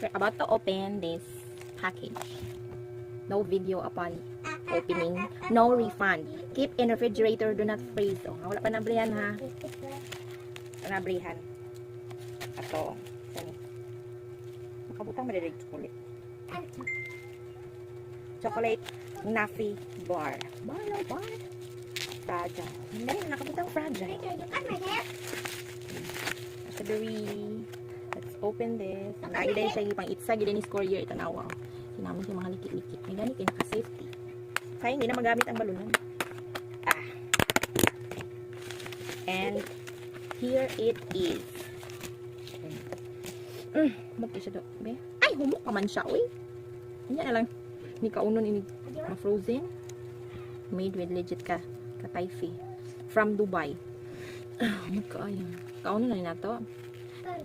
We're about to open this package. No video upon opening. No refund. Keep in refrigerator. Do not freeze. Oh, wala pa nabrihan ha. Nabrihan. Ato. Makabutang maririg chocolate. Chocolate Naffy bar. Bar. Fragile. Hindi, nakabutang fragile. Strawberry. Let's open this. Lagi din siya pang itsa, gid ni courier tanawa. Sinamon siya mga likit-likit. May gani kay naka-safety. Kaya hindi na magamit ang balunan. And here it is. Humok siya do. Ay, humok pa man siya, uy. Yan na lang. Ni kaunon ini frozen. Made with legit ka-Taifi. From Dubai. Magkaya. Kaunon na na to.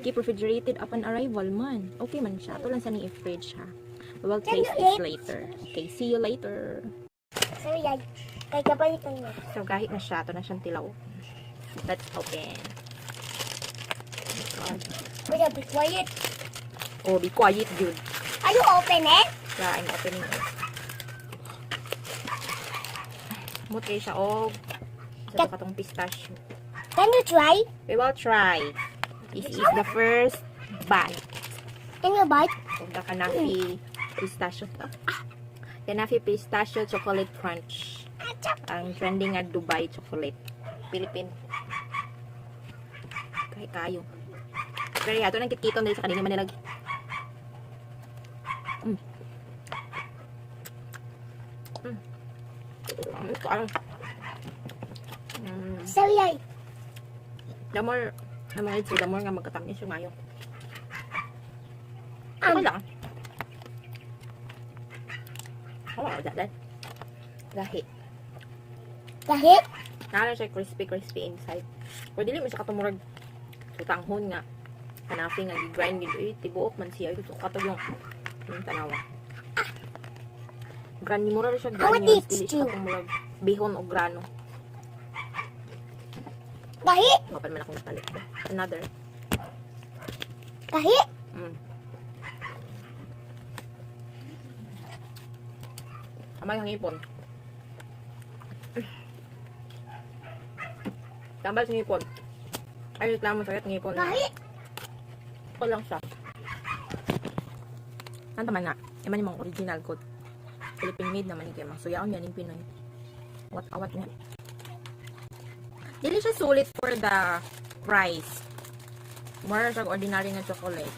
Keep refrigerated upon arrival man. Okay man siya. Ito lang sa ni fridge ha. We will taste this later. Okay, see you later. Sorry, kay kapalitan mo. So, kahit na siya. Ito na siyang tilaw. Let's open. Wait, be quiet. Oh, be quiet, dude. Are you open it? Yeah, I'm opening it. Mut kayo siya, oh. Sa katong pistachio. Can you try? We will try. This is the first bite. Can you bite? Of the Kanafi pistachio. Kanafi pistachio chocolate crunch. Ang trending at Dubai chocolate. Philippine. Kahit kayo. Pero yato nang kitkiton dahil sa kanina manilag. Sorry, The more nga magkatamis yung mayo. Okay lang. Oh, dahil. Gahi. Kahit? Nala siya crispy inside. Pwede din mo siya katumurag tutanghon nga. Kanafi nga i-grind nito. Tibuok man siya. Ito katog yung tanawa. Grani mura rin siya. Grani nga stili siya katumurag bihon o grano. Kahit? Mapan man akong napalit. Another. Kahit? Amay ang ipon. Tambal sa ngipon. Ay, reklamo sa ng ngipon. Kahit? Okay lang siya. Ano naman na? Iman yung mga original code. Philippine made naman yung kemang. So, yaon yan yung Pinoy. Awat nga. Dili siya sulit for the price. Mura siya ordinary na chocolate.